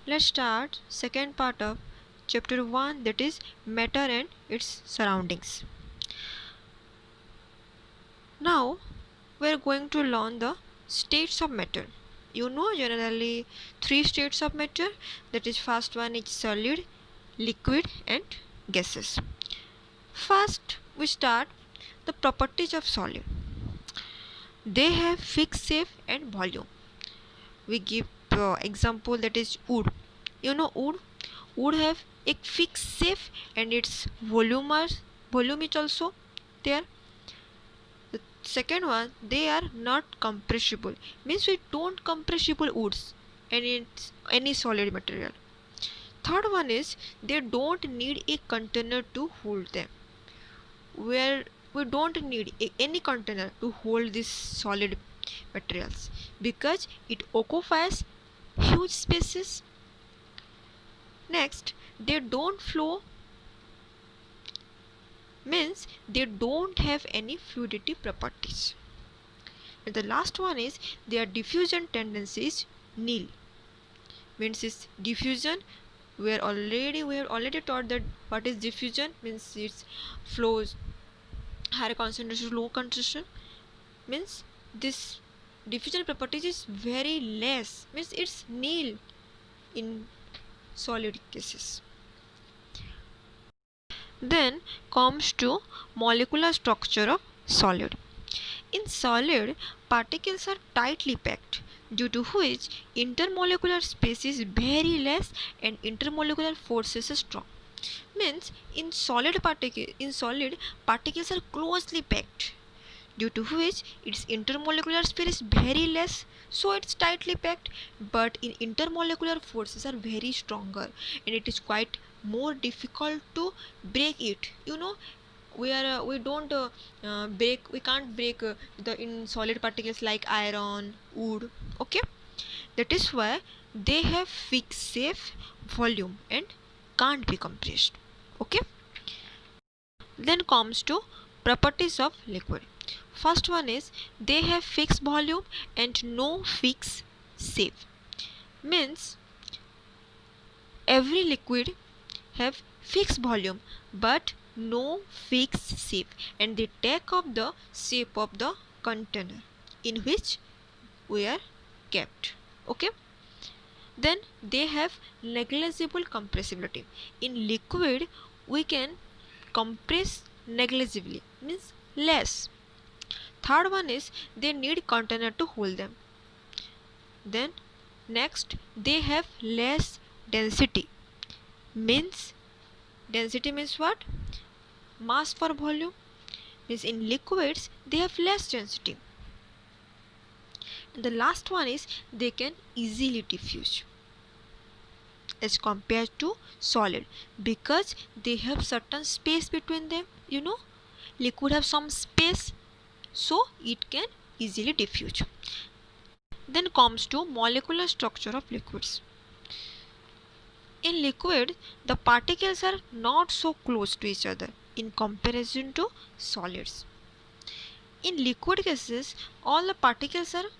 Let's start second part of chapter 1, that is matter and its surroundings. Now we are going to learn the states of matter. You know generally three states of matter, that is first one is solid, liquid and gases. First we start the properties of solid. They have fixed shape and volume. We give example, that is wood. You know wood have a fixed shape and its volume is also there. The second one, they are not compressible, means we don't compressible woods and it's any solid material. Third one is they don't need a container to hold them, where we don't need any container to hold these solid materials because it occupies huge spaces. Next, they don't flow, means they don't have any fluidity properties. And the last one is their diffusion tendency is nil, means it's diffusion. We have already taught that what is diffusion, means it flows higher concentration to low concentration, means this diffusion properties is very less, means it's nil in solid cases. Then comes to molecular structure of solid. In solid, particles are tightly packed, due to which intermolecular space is very less and intermolecular forces are strong. Means in solid particles are closely packed, due to which its intermolecular space is very less, so it's tightly packed, but in intermolecular forces are very stronger and it is quite more difficult to break it. We can't break the in solid particles like iron, wood. Okay, that is why they have fixed safe volume and can't be compressed. Okay, then comes to properties of liquid. First one is they have fixed volume and no fixed shape, means every liquid have fixed volume but no fixed shape, and they take up the shape of the container in which we are kept. Okay, then they have negligible compressibility. In liquid we can compress negligibly, means less. Third one is they need container to hold them. Then next, they have less density, means density means what? Mass per volume, means in liquids they have less density. And the last one is they can easily diffuse as compared to solid, because they have certain space between them. Liquid have some space, so it can easily diffuse. Then comes to molecular structure of liquids. In liquid, the particles are not so close to each other in comparison to solids. In liquid gases, all the particles are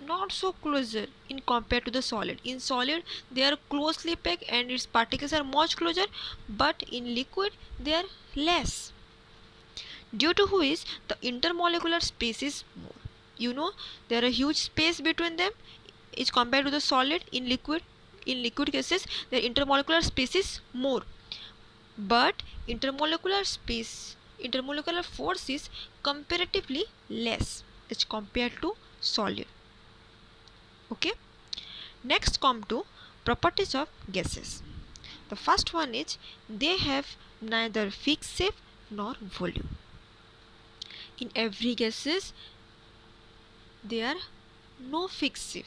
not so closer in compared to the solid. In solid, they are closely packed and its particles are much closer, but in liquid they are less, due to which the intermolecular space is more. There are huge space between them is compared to the solid. In liquid cases the intermolecular space is more, but intermolecular force is comparatively less as compared to solid. Okay, next come to properties of gases. The first one is they have neither fixed shape nor volume. In every gases there are no fixed shape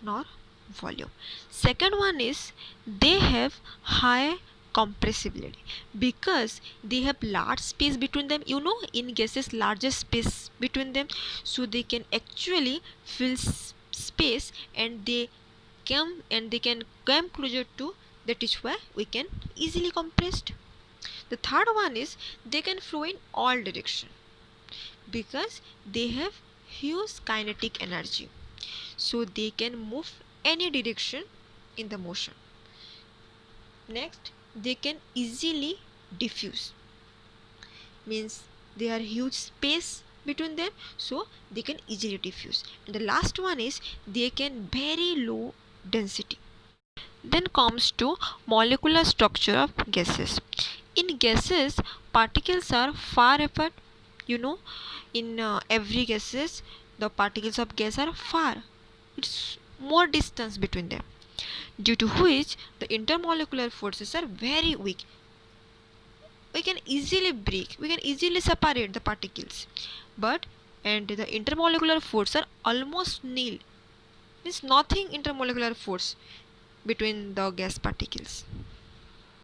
nor volume. Second one is they have high compressibility, because they have large space between them. In gases largest space between them, so they can actually fill space and they can come closer to, that is why we can easily compressed. The third one is they can flow in all direction, because they have huge kinetic energy, so they can move any direction in the motion. Next, they can easily diffuse, means there are huge space between them, so they can easily diffuse. And the last one is they can very low density. Then comes to molecular structure of gases. In gases, particles are far apart. You know, in every gases, the particles of gas are far. It's more distance between them, due to which the intermolecular forces are very weak. We can easily break, we can easily separate the particles, but and the intermolecular force are almost nil, means nothing intermolecular force between the gas particles.